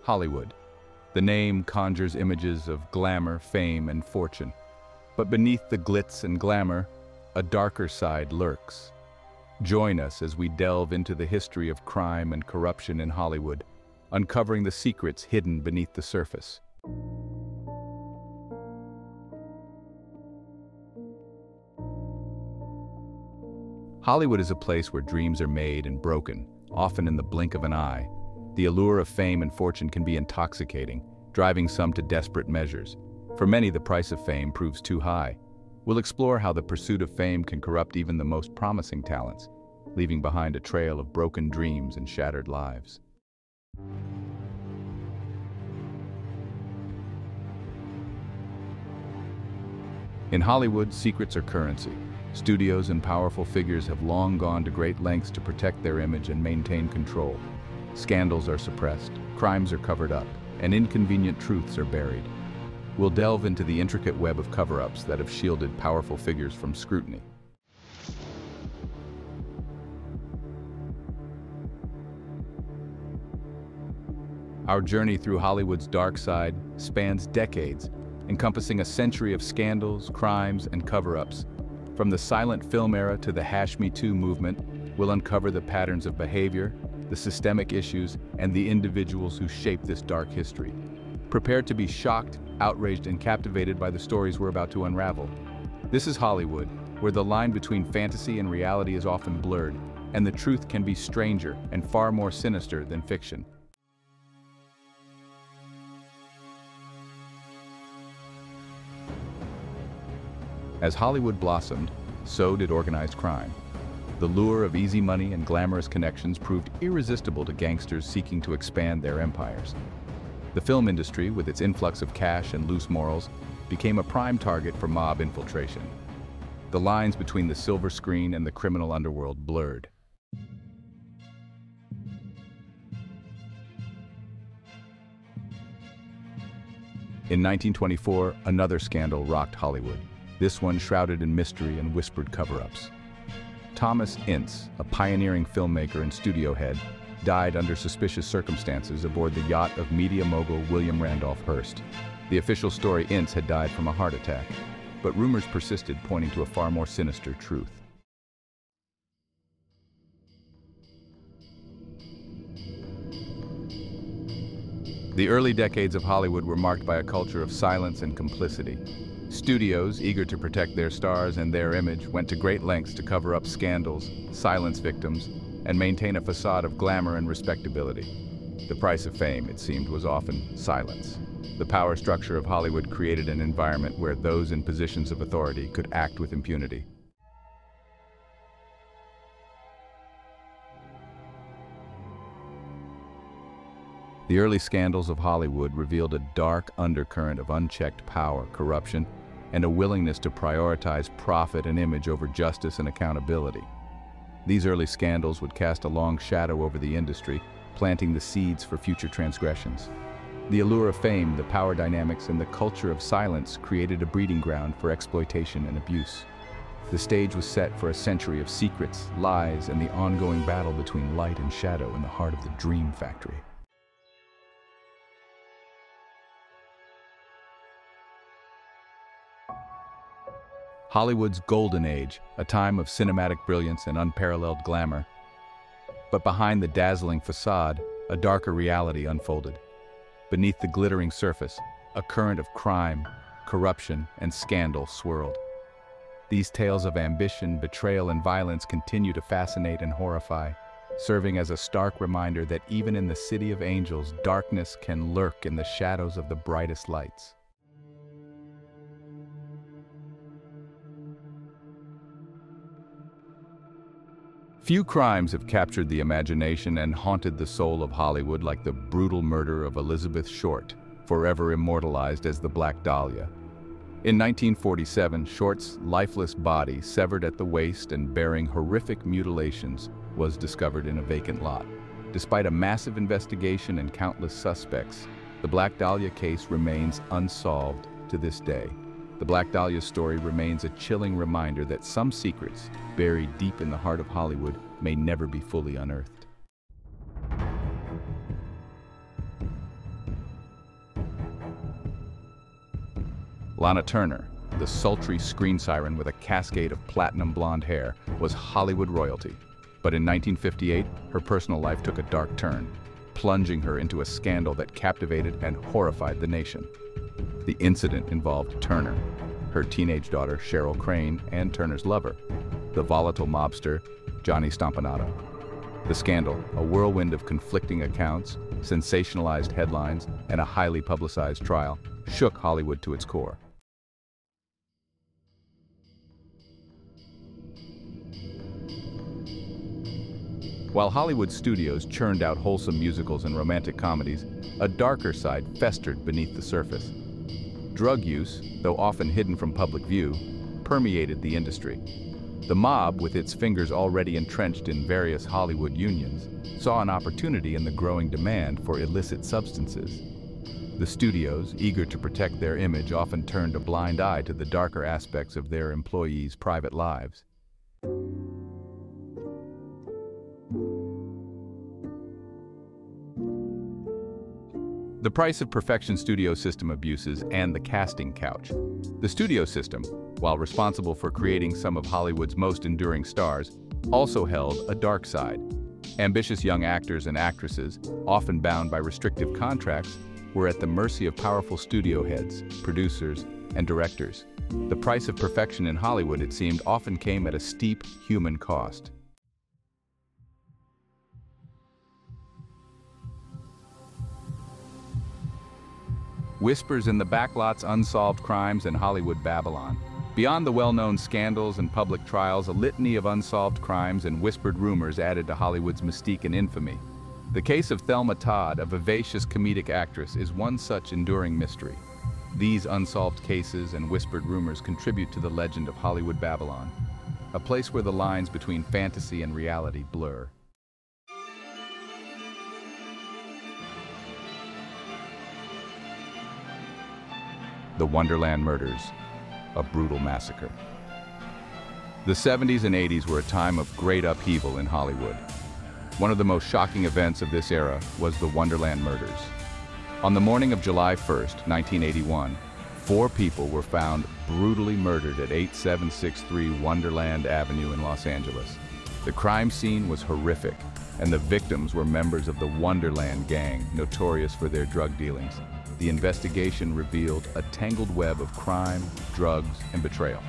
Hollywood. The name conjures images of glamour, fame, and fortune. But beneath the glitz and glamour, a darker side lurks. Join us as we delve into the history of crime and corruption in Hollywood, uncovering the secrets hidden beneath the surface. Hollywood is a place where dreams are made and broken, often in the blink of an eye. The allure of fame and fortune can be intoxicating, driving some to desperate measures. For many, the price of fame proves too high. We'll explore how the pursuit of fame can corrupt even the most promising talents, leaving behind a trail of broken dreams and shattered lives. In Hollywood, secrets are currency. Studios and powerful figures have long gone to great lengths to protect their image and maintain control. Scandals are suppressed, crimes are covered up, and inconvenient truths are buried. We'll delve into the intricate web of cover-ups that have shielded powerful figures from scrutiny. Our journey through Hollywood's dark side spans decades, encompassing a century of scandals, crimes, and cover-ups. From the silent film era to the Me Too movement, we'll uncover the patterns of behavior, the systemic issues, and the individuals who shape this dark history. Prepare to be shocked, outraged, and captivated by the stories we're about to unravel. This is Hollywood, where the line between fantasy and reality is often blurred, and the truth can be stranger and far more sinister than fiction. As Hollywood blossomed, so did organized crime. The lure of easy money and glamorous connections proved irresistible to gangsters seeking to expand their empires. The film industry, with its influx of cash and loose morals, became a prime target for mob infiltration. The lines between the silver screen and the criminal underworld blurred. In 1924, another scandal rocked Hollywood, this one shrouded in mystery and whispered cover-ups. Thomas Ince, a pioneering filmmaker and studio head, died under suspicious circumstances aboard the yacht of media mogul William Randolph Hearst. The official story: Ince had died from a heart attack, but rumors persisted pointing to a far more sinister truth. The early decades of Hollywood were marked by a culture of silence and complicity. Studios, eager to protect their stars and their image, went to great lengths to cover up scandals, silence victims, and maintain a facade of glamour and respectability. The price of fame, it seemed, was often silence. The power structure of Hollywood created an environment where those in positions of authority could act with impunity. The early scandals of Hollywood revealed a dark undercurrent of unchecked power, corruption, and a willingness to prioritize profit and image over justice and accountability. These early scandals would cast a long shadow over the industry, planting the seeds for future transgressions. The allure of fame, the power dynamics, and the culture of silence created a breeding ground for exploitation and abuse. The stage was set for a century of secrets, lies, and the ongoing battle between light and shadow in the heart of the dream factory. Hollywood's golden age, a time of cinematic brilliance and unparalleled glamour. But behind the dazzling facade, a darker reality unfolded. Beneath the glittering surface, a current of crime, corruption, and scandal swirled. These tales of ambition, betrayal, and violence continue to fascinate and horrify, serving as a stark reminder that even in the city of angels, darkness can lurk in the shadows of the brightest lights. Few crimes have captured the imagination and haunted the soul of Hollywood like the brutal murder of Elizabeth Short, forever immortalized as the Black Dahlia. In 1947, Short's lifeless body, severed at the waist and bearing horrific mutilations, was discovered in a vacant lot. Despite a massive investigation and countless suspects, the Black Dahlia case remains unsolved to this day. The Black Dahlia story remains a chilling reminder that some secrets, buried deep in the heart of Hollywood, may never be fully unearthed. Lana Turner, the sultry screen siren with a cascade of platinum blonde hair, was Hollywood royalty. But in 1958, her personal life took a dark turn, plunging her into a scandal that captivated and horrified the nation. The incident involved Turner, her teenage daughter Cheryl Crane, and Turner's lover, the volatile mobster Johnny Stompanato. The scandal, a whirlwind of conflicting accounts, sensationalized headlines, and a highly publicized trial, shook Hollywood to its core. While Hollywood studios churned out wholesome musicals and romantic comedies, a darker side festered beneath the surface. Drug use, though often hidden from public view, permeated the industry. The mob, with its fingers already entrenched in various Hollywood unions, saw an opportunity in the growing demand for illicit substances. The studios, eager to protect their image, often turned a blind eye to the darker aspects of their employees' private lives. The Price of Perfection studio system abuses and the casting couch. The studio system, while responsible for creating some of Hollywood's most enduring stars, also held a dark side. Ambitious young actors and actresses, often bound by restrictive contracts, were at the mercy of powerful studio heads, producers, and directors. The price of perfection in Hollywood, it seemed, often came at a steep human cost. Whispers in the backlots, unsolved crimes, and Hollywood Babylon. Beyond the well-known scandals and public trials, a litany of unsolved crimes and whispered rumors added to Hollywood's mystique and infamy. The case of Thelma Todd, a vivacious comedic actress, is one such enduring mystery. These unsolved cases and whispered rumors contribute to the legend of Hollywood Babylon, a place where the lines between fantasy and reality blur. The Wonderland Murders, a brutal massacre. The 70s and 80s were a time of great upheaval in Hollywood. One of the most shocking events of this era was the Wonderland Murders. On the morning of July 1st, 1981, 4 people were found brutally murdered at 8763 Wonderland Avenue in Los Angeles. The crime scene was horrific, and the victims were members of the Wonderland Gang, notorious for their drug dealings. The investigation revealed a tangled web of crime, drugs, and betrayal.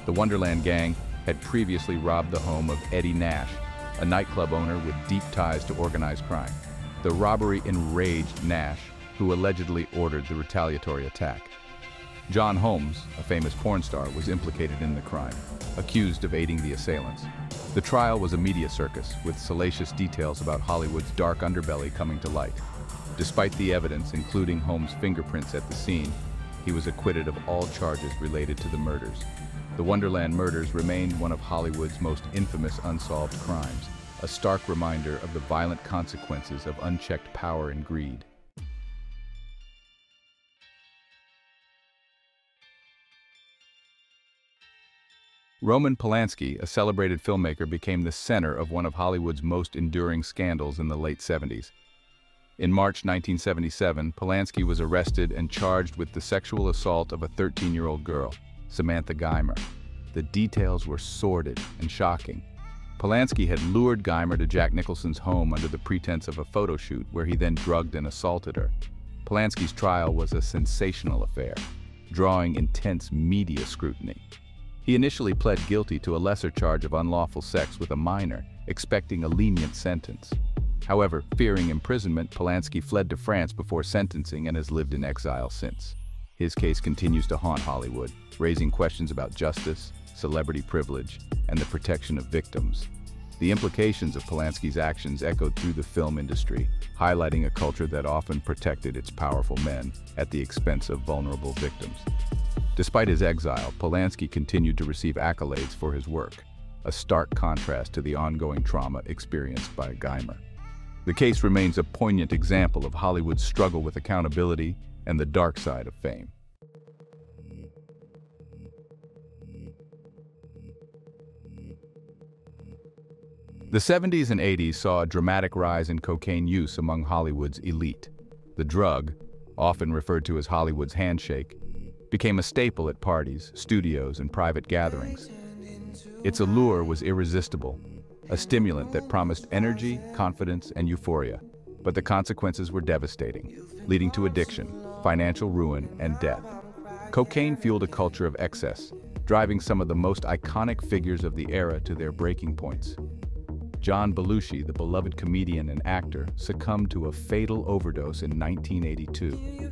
The Wonderland Gang had previously robbed the home of Eddie Nash, a nightclub owner with deep ties to organized crime. The robbery enraged Nash, who allegedly ordered the retaliatory attack. John Holmes, a famous porn star, was implicated in the crime, accused of aiding the assailants. The trial was a media circus, with salacious details about Hollywood's dark underbelly coming to light. Despite the evidence, including Holmes' fingerprints at the scene, he was acquitted of all charges related to the murders. The Wonderland Murders remained one of Hollywood's most infamous unsolved crimes, a stark reminder of the violent consequences of unchecked power and greed. Roman Polanski, a celebrated filmmaker, became the center of one of Hollywood's most enduring scandals in the late 70s. In March 1977, Polanski was arrested and charged with the sexual assault of a 13-year-old girl, Samantha Geimer. The details were sordid and shocking. Polanski had lured Geimer to Jack Nicholson's home under the pretense of a photo shoot, where he then drugged and assaulted her. Polanski's trial was a sensational affair, drawing intense media scrutiny. He initially pled guilty to a lesser charge of unlawful sex with a minor, expecting a lenient sentence. However, fearing imprisonment, Polanski fled to France before sentencing and has lived in exile since. His case continues to haunt Hollywood, raising questions about justice, celebrity privilege, and the protection of victims. The implications of Polanski's actions echoed through the film industry, highlighting a culture that often protected its powerful men at the expense of vulnerable victims. Despite his exile, Polanski continued to receive accolades for his work, a stark contrast to the ongoing trauma experienced by Geimer. The case remains a poignant example of Hollywood's struggle with accountability and the dark side of fame. The 70s and 80s saw a dramatic rise in cocaine use among Hollywood's elite. The drug, often referred to as Hollywood's handshake, became a staple at parties, studios, and private gatherings. Its allure was irresistible, a stimulant that promised energy, confidence, and euphoria. But the consequences were devastating, leading to addiction, financial ruin, and death. Cocaine fueled a culture of excess, driving some of the most iconic figures of the era to their breaking points. John Belushi, the beloved comedian and actor, succumbed to a fatal overdose in 1982.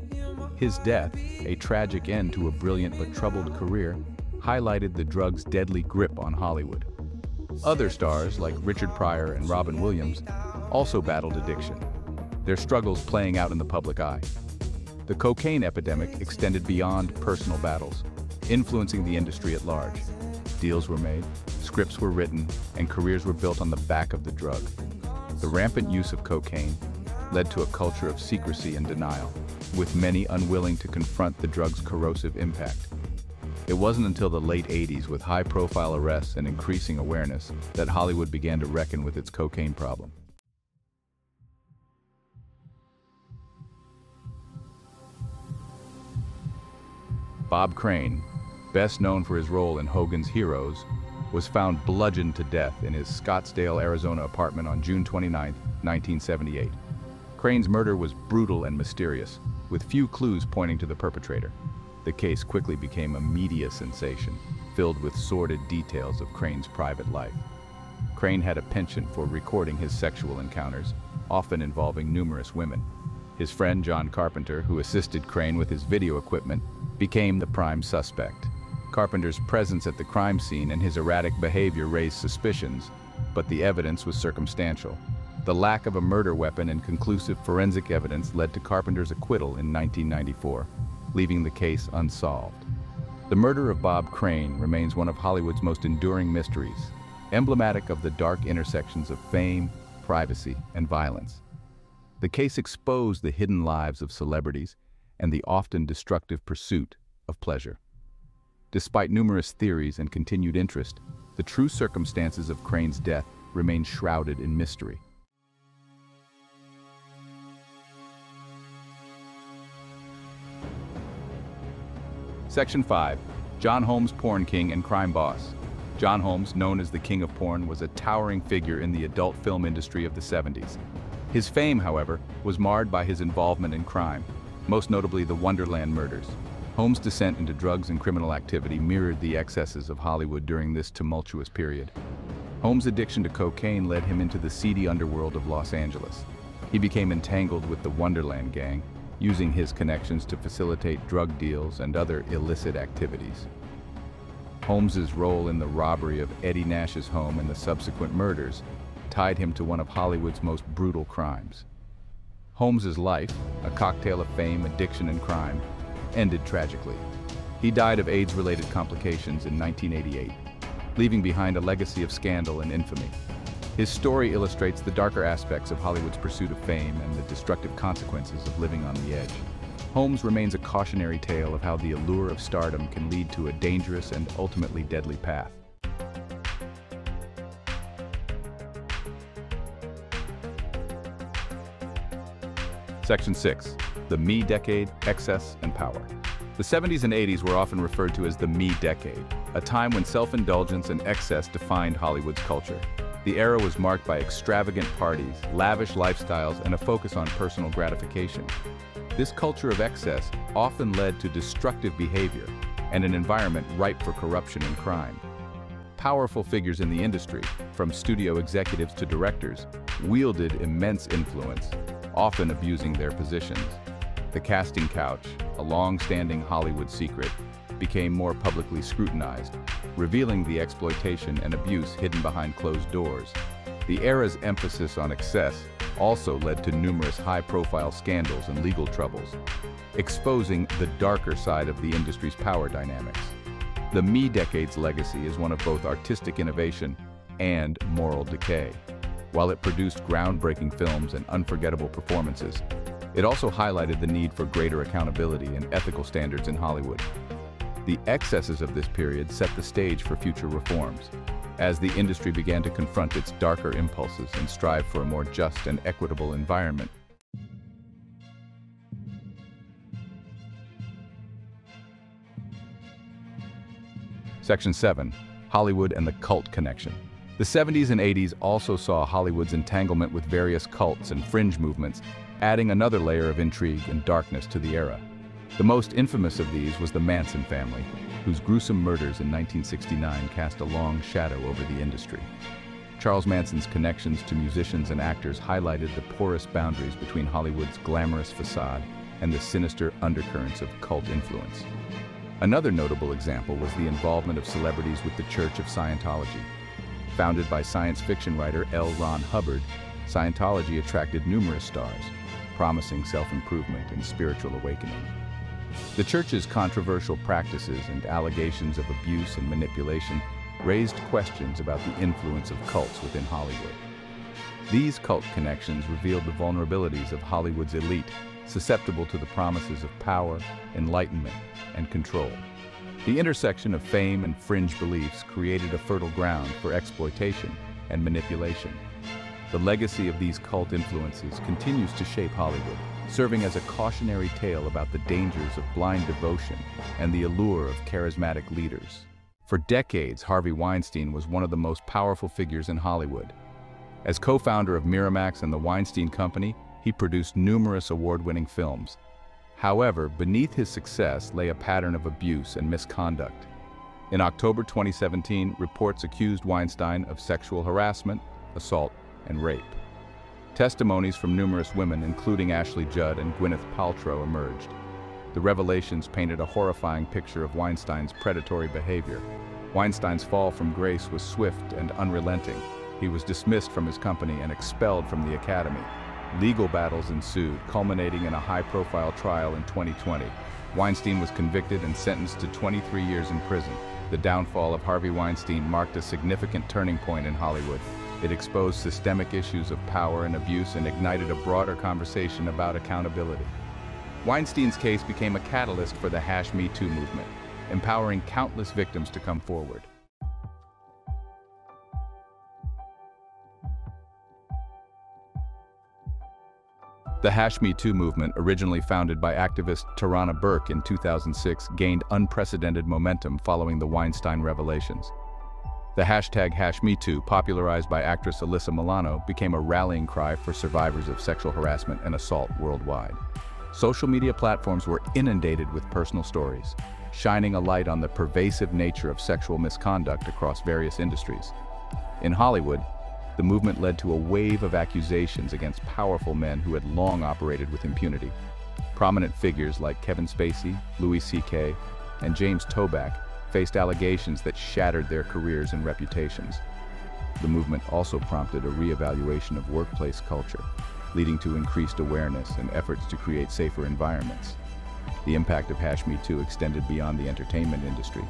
His death, a tragic end to a brilliant but troubled career, highlighted the drug's deadly grip on Hollywood. Other stars, like Richard Pryor and Robin Williams, also battled addiction, their struggles playing out in the public eye. The cocaine epidemic extended beyond personal battles, influencing the industry at large. Deals were made, scripts were written, and careers were built on the back of the drug. The rampant use of cocaine led to a culture of secrecy and denial, with many unwilling to confront the drug's corrosive impact. It wasn't until the late 80s, with high-profile arrests and increasing awareness, that Hollywood began to reckon with its cocaine problem. Bob Crane, best known for his role in Hogan's Heroes, was found bludgeoned to death in his Scottsdale, Arizona apartment on June 29, 1978. Crane's murder was brutal and mysterious, with few clues pointing to the perpetrator. The case quickly became a media sensation, filled with sordid details of Crane's private life. Crane had a penchant for recording his sexual encounters, often involving numerous women. His friend John Carpenter, who assisted Crane with his video equipment, became the prime suspect. Carpenter's presence at the crime scene and his erratic behavior raised suspicions, but the evidence was circumstantial. The lack of a murder weapon and conclusive forensic evidence led to Carpenter's acquittal in 1994, leaving the case unsolved. The murder of Bob Crane remains one of Hollywood's most enduring mysteries, emblematic of the dark intersections of fame, privacy, and violence. The case exposed the hidden lives of celebrities and the often destructive pursuit of pleasure. Despite numerous theories and continued interest, the true circumstances of Crane's death remain shrouded in mystery. Section 5. John Holmes, Porn King and Crime Boss. John Holmes, known as the King of Porn, was a towering figure in the adult film industry of the 70s. His fame, however, was marred by his involvement in crime, most notably the Wonderland murders. Holmes' descent into drugs and criminal activity mirrored the excesses of Hollywood during this tumultuous period. Holmes' addiction to cocaine led him into the seedy underworld of Los Angeles. He became entangled with the Wonderland gang, using his connections to facilitate drug deals and other illicit activities. Holmes's role in the robbery of Eddie Nash's home and the subsequent murders tied him to one of Hollywood's most brutal crimes. Holmes's life, a cocktail of fame, addiction, and crime, ended tragically. He died of AIDS-related complications in 1988, leaving behind a legacy of scandal and infamy. His story illustrates the darker aspects of Hollywood's pursuit of fame and the destructive consequences of living on the edge. Holmes remains a cautionary tale of how the allure of stardom can lead to a dangerous and ultimately deadly path. Section 6. The Me Decade, Excess and Power. The 70s and 80s were often referred to as the Me Decade, a time when self-indulgence and excess defined Hollywood's culture. The era was marked by extravagant parties, lavish lifestyles, and a focus on personal gratification. This culture of excess often led to destructive behavior and an environment ripe for corruption and crime. Powerful figures in the industry, from studio executives to directors, wielded immense influence, often abusing their positions. The casting couch, a long-standing Hollywood secret, became more publicly scrutinized, revealing the exploitation and abuse hidden behind closed doors. The era's emphasis on excess also led to numerous high-profile scandals and legal troubles, exposing the darker side of the industry's power dynamics. The Me Decade's legacy is one of both artistic innovation and moral decay. While it produced groundbreaking films and unforgettable performances, it also highlighted the need for greater accountability and ethical standards in Hollywood. The excesses of this period set the stage for future reforms, as the industry began to confront its darker impulses and strive for a more just and equitable environment. Section 7. Hollywood and the cult connection. The 70s and 80s also saw Hollywood's entanglement with various cults and fringe movements, adding another layer of intrigue and darkness to the era. The most infamous of these was the Manson family, whose gruesome murders in 1969 cast a long shadow over the industry. Charles Manson's connections to musicians and actors highlighted the porous boundaries between Hollywood's glamorous facade and the sinister undercurrents of cult influence. Another notable example was the involvement of celebrities with the Church of Scientology. Founded by science fiction writer L. Ron Hubbard, Scientology attracted numerous stars, promising self-improvement and spiritual awakening. The church's controversial practices and allegations of abuse and manipulation raised questions about the influence of cults within Hollywood. These cult connections revealed the vulnerabilities of Hollywood's elite, susceptible to the promises of power, enlightenment, and control. The intersection of fame and fringe beliefs created a fertile ground for exploitation and manipulation. The legacy of these cult influences continues to shape Hollywood, serving as a cautionary tale about the dangers of blind devotion and the allure of charismatic leaders. For decades, Harvey Weinstein was one of the most powerful figures in Hollywood. As co-founder of Miramax and the Weinstein Company, he produced numerous award-winning films. However, beneath his success lay a pattern of abuse and misconduct. In October 2017, reports accused Weinstein of sexual harassment, assault, and rape. Testimonies from numerous women, including Ashley Judd and Gwyneth Paltrow, emerged. The revelations painted a horrifying picture of Weinstein's predatory behavior. Weinstein's fall from grace was swift and unrelenting. He was dismissed from his company and expelled from the Academy. Legal battles ensued, culminating in a high-profile trial in 2020. Weinstein was convicted and sentenced to 23 years in prison. The downfall of Harvey Weinstein marked a significant turning point in Hollywood. It exposed systemic issues of power and abuse and ignited a broader conversation about accountability. Weinstein's case became a catalyst for the #MeToo movement, empowering countless victims to come forward. The #MeToo movement, originally founded by activist Tarana Burke in 2006, gained unprecedented momentum following the Weinstein revelations. The hashtag #MeToo, popularized by actress Alyssa Milano, became a rallying cry for survivors of sexual harassment and assault worldwide. Social media platforms were inundated with personal stories, shining a light on the pervasive nature of sexual misconduct across various industries. In Hollywood, the movement led to a wave of accusations against powerful men who had long operated with impunity. Prominent figures like Kevin Spacey, Louis C.K., and James Toback faced allegations that shattered their careers and reputations. The movement also prompted a reevaluation of workplace culture, leading to increased awareness and efforts to create safer environments. The impact of #MeToo extended beyond the entertainment industry.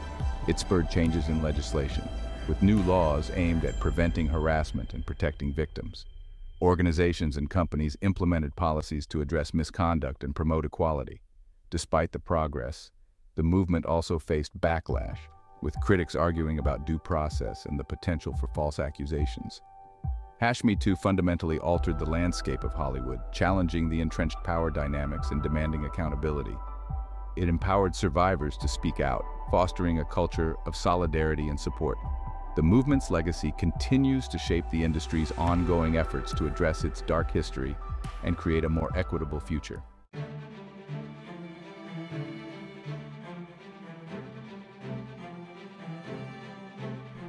It spurred changes in legislation, with new laws aimed at preventing harassment and protecting victims. Organizations and companies implemented policies to address misconduct and promote equality. Despite the progress, the movement also faced backlash, with critics arguing about due process and the potential for false accusations. #MeToo fundamentally altered the landscape of Hollywood, challenging the entrenched power dynamics and demanding accountability. It empowered survivors to speak out, fostering a culture of solidarity and support. The movement's legacy continues to shape the industry's ongoing efforts to address its dark history and create a more equitable future.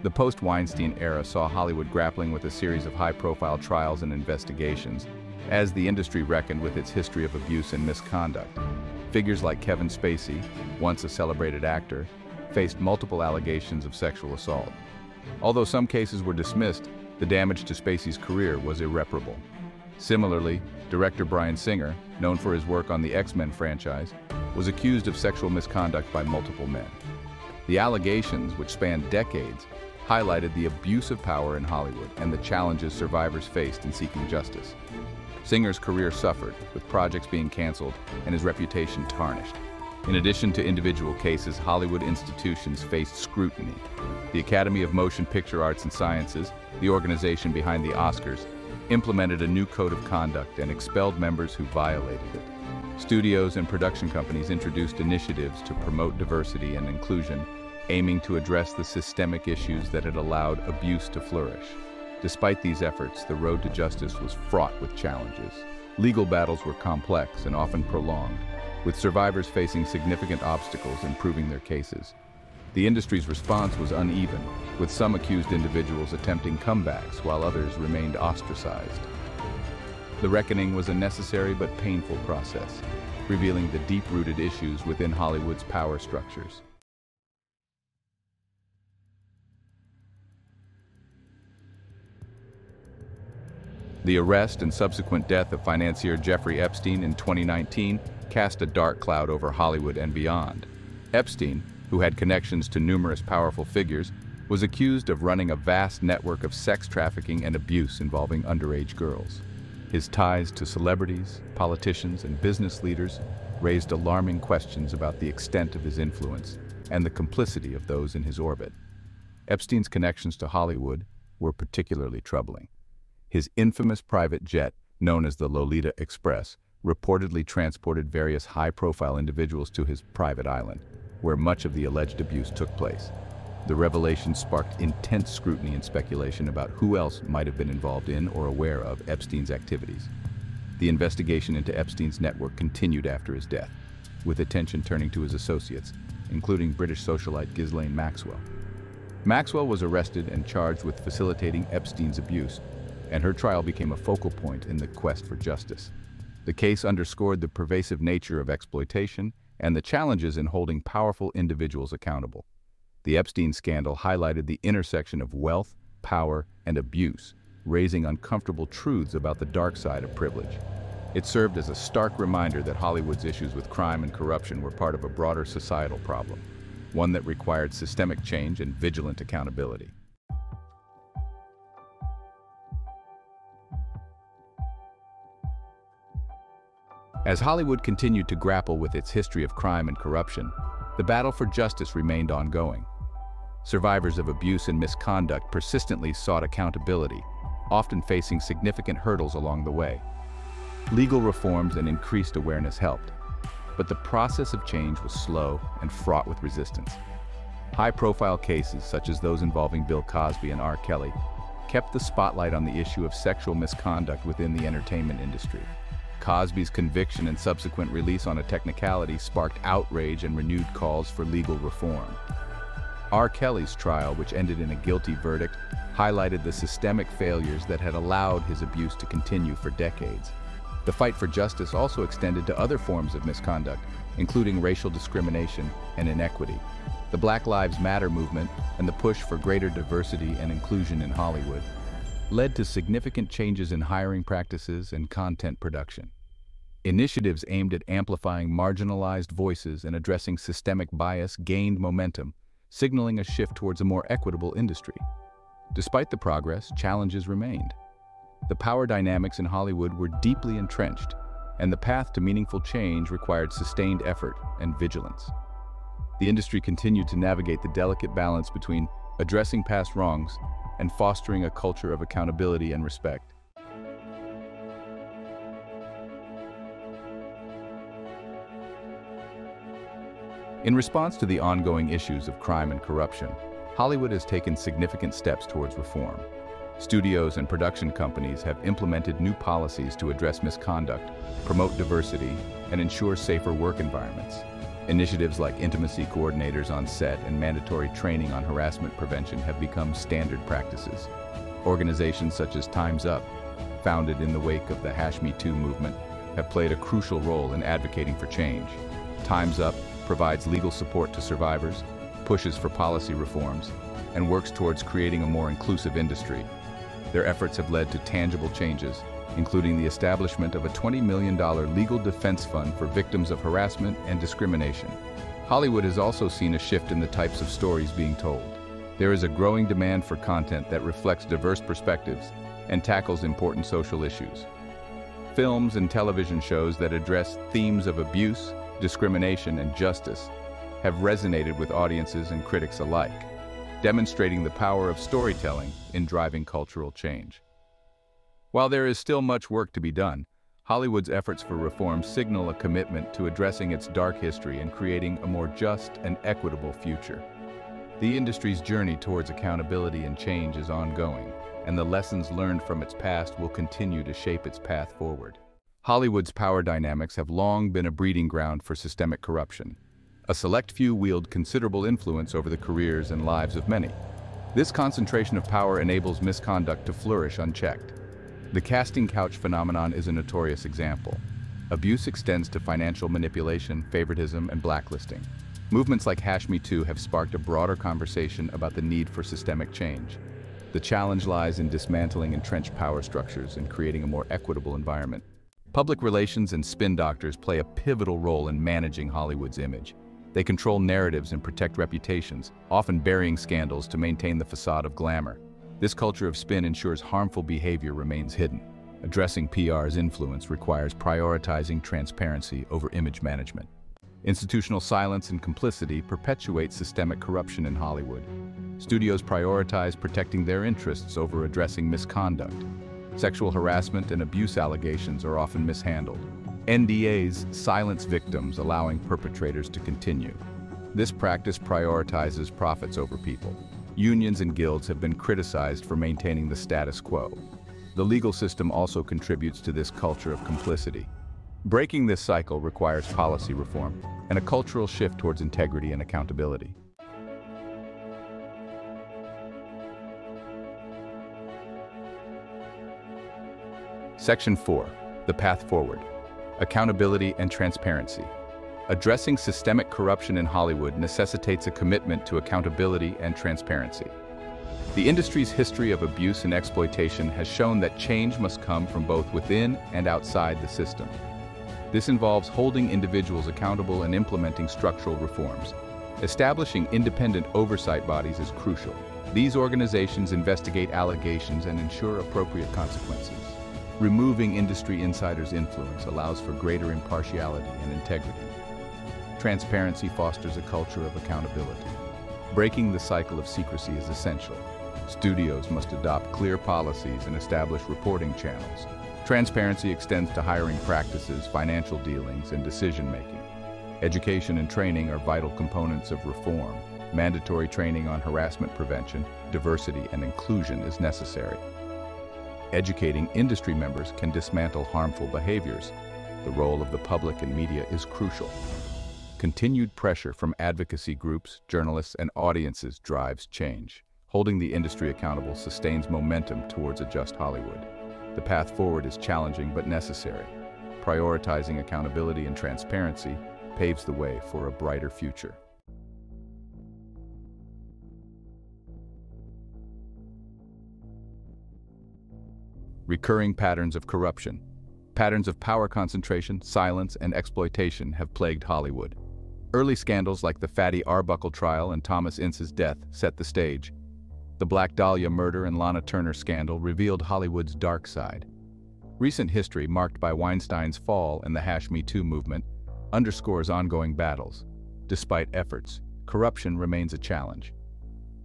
The post-Weinstein era saw Hollywood grappling with a series of high-profile trials and investigations, as the industry reckoned with its history of abuse and misconduct. Figures like Kevin Spacey, once a celebrated actor, faced multiple allegations of sexual assault. Although some cases were dismissed, the damage to Spacey's career was irreparable. Similarly, director Bryan Singer, known for his work on the X-Men franchise, was accused of sexual misconduct by multiple men. The allegations, which spanned decades, highlighted the abuse of power in Hollywood and the challenges survivors faced in seeking justice. Singer's career suffered, with projects being canceled and his reputation tarnished. In addition to individual cases, Hollywood institutions faced scrutiny. The Academy of Motion Picture Arts and Sciences, the organization behind the Oscars, implemented a new code of conduct and expelled members who violated it. Studios and production companies introduced initiatives to promote diversity and inclusion, aiming to address the systemic issues that had allowed abuse to flourish. Despite these efforts, the road to justice was fraught with challenges. Legal battles were complex and often prolonged, with survivors facing significant obstacles in proving their cases. The industry's response was uneven, with some accused individuals attempting comebacks while others remained ostracized. The reckoning was a necessary but painful process, revealing the deep-rooted issues within Hollywood's power structures. The arrest and subsequent death of financier Jeffrey Epstein in 2019 cast a dark cloud over Hollywood and beyond. Epstein, who had connections to numerous powerful figures, was accused of running a vast network of sex trafficking and abuse involving underage girls. His ties to celebrities, politicians, and business leaders raised alarming questions about the extent of his influence and the complicity of those in his orbit. Epstein's connections to Hollywood were particularly troubling. His infamous private jet, known as the Lolita Express, reportedly transported various high-profile individuals to his private island, where much of the alleged abuse took place. The revelation sparked intense scrutiny and speculation about who else might have been involved in or aware of Epstein's activities. The investigation into Epstein's network continued after his death, with attention turning to his associates, including British socialite Ghislaine Maxwell. Maxwell was arrested and charged with facilitating Epstein's abuse, and her trial became a focal point in the quest for justice. The case underscored the pervasive nature of exploitation and the challenges in holding powerful individuals accountable. The Epstein scandal highlighted the intersection of wealth, power, and abuse, raising uncomfortable truths about the dark side of privilege. It served as a stark reminder that Hollywood's issues with crime and corruption were part of a broader societal problem, one that required systemic change and vigilant accountability. As Hollywood continued to grapple with its history of crime and corruption, the battle for justice remained ongoing. Survivors of abuse and misconduct persistently sought accountability, often facing significant hurdles along the way. Legal reforms and increased awareness helped, but the process of change was slow and fraught with resistance. High-profile cases, such as those involving Bill Cosby and R. Kelly, kept the spotlight on the issue of sexual misconduct within the entertainment industry. Cosby's conviction and subsequent release on a technicality sparked outrage and renewed calls for legal reform. R. Kelly's trial, which ended in a guilty verdict, highlighted the systemic failures that had allowed his abuse to continue for decades. The fight for justice also extended to other forms of misconduct, including racial discrimination and inequity. The Black Lives Matter movement and the push for greater diversity and inclusion in Hollywood led to significant changes in hiring practices and content production. Initiatives aimed at amplifying marginalized voices and addressing systemic bias gained momentum, signaling a shift towards a more equitable industry. Despite the progress, challenges remained. The power dynamics in Hollywood were deeply entrenched, and the path to meaningful change required sustained effort and vigilance. The industry continued to navigate the delicate balance between addressing past wrongs and fostering a culture of accountability and respect. In response to the ongoing issues of crime and corruption, Hollywood has taken significant steps towards reform. Studios and production companies have implemented new policies to address misconduct, promote diversity, and ensure safer work environments. Initiatives like intimacy coordinators on set and mandatory training on harassment prevention have become standard practices. Organizations such as Time's Up, founded in the wake of the #MeToo movement, have played a crucial role in advocating for change. Time's Up provides legal support to survivors, pushes for policy reforms, and works towards creating a more inclusive industry. Their efforts have led to tangible changes, including the establishment of a $20 million legal defense fund for victims of harassment and discrimination. Hollywood has also seen a shift in the types of stories being told. There is a growing demand for content that reflects diverse perspectives and tackles important social issues. Films and television shows that address themes of abuse, discrimination, and justice have resonated with audiences and critics alike, demonstrating the power of storytelling in driving cultural change. While there is still much work to be done, Hollywood's efforts for reform signal a commitment to addressing its dark history and creating a more just and equitable future. The industry's journey towards accountability and change is ongoing, and the lessons learned from its past will continue to shape its path forward. Hollywood's power dynamics have long been a breeding ground for systemic corruption. A select few wield considerable influence over the careers and lives of many. This concentration of power enables misconduct to flourish unchecked. The casting couch phenomenon is a notorious example. Abuse extends to financial manipulation, favoritism, and blacklisting. Movements like #MeToo have sparked a broader conversation about the need for systemic change. The challenge lies in dismantling entrenched power structures and creating a more equitable environment. Public relations and spin doctors play a pivotal role in managing Hollywood's image. They control narratives and protect reputations, often burying scandals to maintain the facade of glamour. This culture of spin ensures harmful behavior remains hidden. Addressing PR's influence requires prioritizing transparency over image management. Institutional silence and complicity perpetuate systemic corruption in Hollywood. Studios prioritize protecting their interests over addressing misconduct. Sexual harassment and abuse allegations are often mishandled. NDAs silence victims, allowing perpetrators to continue. This practice prioritizes profits over people. Unions and guilds have been criticized for maintaining the status quo. The legal system also contributes to this culture of complicity. Breaking this cycle requires policy reform and a cultural shift towards integrity and accountability. Section 4. The Path Forward. Accountability and transparency. Addressing systemic corruption in Hollywood necessitates a commitment to accountability and transparency. The industry's history of abuse and exploitation has shown that change must come from both within and outside the system. This involves holding individuals accountable and implementing structural reforms. Establishing independent oversight bodies is crucial. These organizations investigate allegations and ensure appropriate consequences. Removing industry insiders' influence allows for greater impartiality and integrity. Transparency fosters a culture of accountability. Breaking the cycle of secrecy is essential. Studios must adopt clear policies and establish reporting channels. Transparency extends to hiring practices, financial dealings, and decision-making. Education and training are vital components of reform. Mandatory training on harassment prevention, diversity, and inclusion is necessary. Educating industry members can dismantle harmful behaviors. The role of the public and media is crucial. Continued pressure from advocacy groups, journalists, and audiences drives change. Holding the industry accountable sustains momentum towards a just Hollywood. The path forward is challenging but necessary. Prioritizing accountability and transparency paves the way for a brighter future. Recurring patterns of corruption. Patterns of power concentration, silence, and exploitation have plagued Hollywood. Early scandals like the Fatty Arbuckle trial and Thomas Ince's death set the stage. The Black Dahlia murder and Lana Turner scandal revealed Hollywood's dark side. Recent history, marked by Weinstein's fall and the #MeToo movement, underscores ongoing battles. Despite efforts, corruption remains a challenge.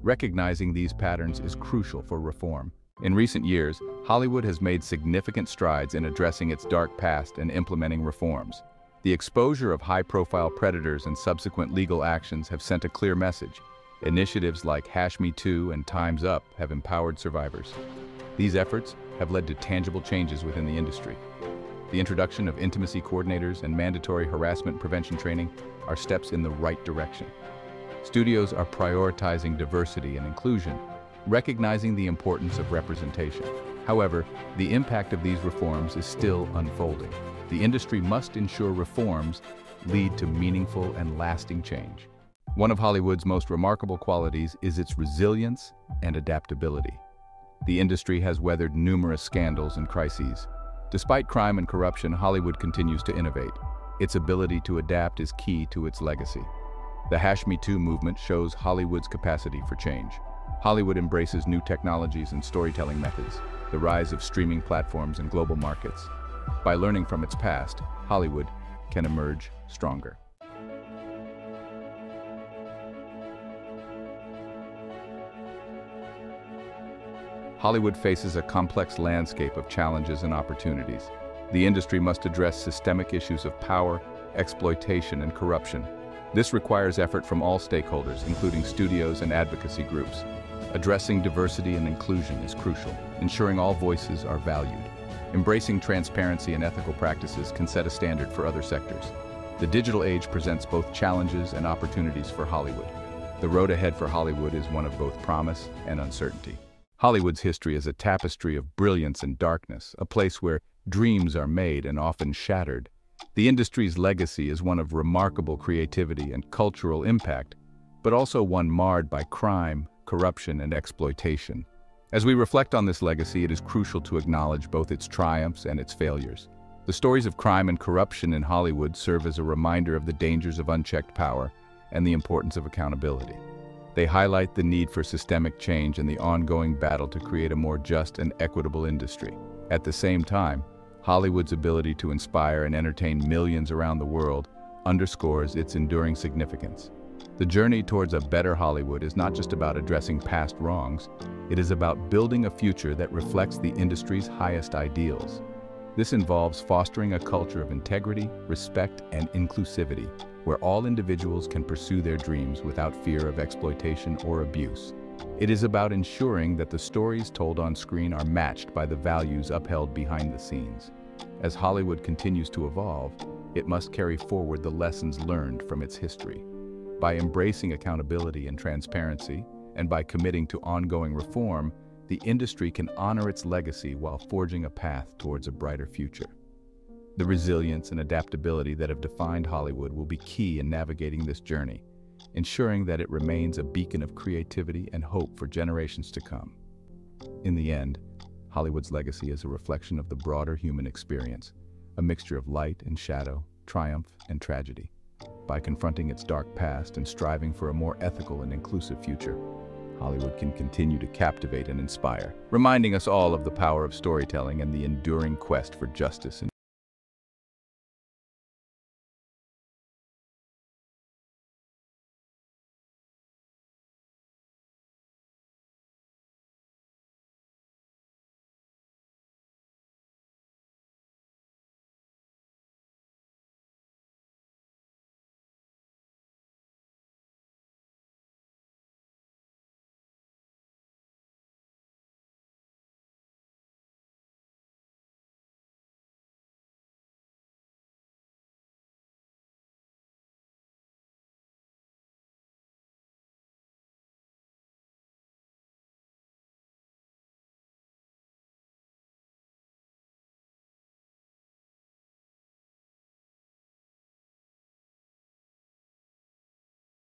Recognizing these patterns is crucial for reform. In recent years, Hollywood has made significant strides in addressing its dark past and implementing reforms. The exposure of high-profile predators and subsequent legal actions have sent a clear message. Initiatives like #MeToo and Time's Up have empowered survivors. These efforts have led to tangible changes within the industry. The introduction of intimacy coordinators and mandatory harassment prevention training are steps in the right direction. Studios are prioritizing diversity and inclusion, recognizing the importance of representation. However, the impact of these reforms is still unfolding. The industry must ensure reforms lead to meaningful and lasting change. One of Hollywood's most remarkable qualities is its resilience and adaptability. The industry has weathered numerous scandals and crises. Despite crime and corruption, Hollywood continues to innovate. Its ability to adapt is key to its legacy. The #MeToo movement shows Hollywood's capacity for change. Hollywood embraces new technologies and storytelling methods, the rise of streaming platforms and global markets. By learning from its past, Hollywood can emerge stronger. Hollywood faces a complex landscape of challenges and opportunities. The industry must address systemic issues of power, exploitation, and corruption. This requires effort from all stakeholders, including studios and advocacy groups. Addressing diversity and inclusion is crucial, ensuring all voices are valued. Embracing transparency and ethical practices can set a standard for other sectors. The digital age presents both challenges and opportunities for Hollywood. The road ahead for Hollywood is one of both promise and uncertainty. Hollywood's history is a tapestry of brilliance and darkness, a place where dreams are made and often shattered. The industry's legacy is one of remarkable creativity and cultural impact, but also one marred by crime, corruption, and exploitation. As we reflect on this legacy, it is crucial to acknowledge both its triumphs and its failures. The stories of crime and corruption in Hollywood serve as a reminder of the dangers of unchecked power and the importance of accountability. They highlight the need for systemic change and the ongoing battle to create a more just and equitable industry. At the same time, Hollywood's ability to inspire and entertain millions around the world underscores its enduring significance. The journey towards a better Hollywood is not just about addressing past wrongs, it is about building a future that reflects the industry's highest ideals. This involves fostering a culture of integrity, respect, and inclusivity, where all individuals can pursue their dreams without fear of exploitation or abuse. It is about ensuring that the stories told on screen are matched by the values upheld behind the scenes. As Hollywood continues to evolve, it must carry forward the lessons learned from its history. By embracing accountability and transparency, and by committing to ongoing reform, the industry can honor its legacy while forging a path towards a brighter future. The resilience and adaptability that have defined Hollywood will be key in navigating this journey, ensuring that it remains a beacon of creativity and hope for generations to come. In the end, Hollywood's legacy is a reflection of the broader human experience, a mixture of light and shadow, triumph and tragedy. By confronting its dark past and striving for a more ethical and inclusive future, Hollywood can continue to captivate and inspire, reminding us all of the power of storytelling and the enduring quest for justice and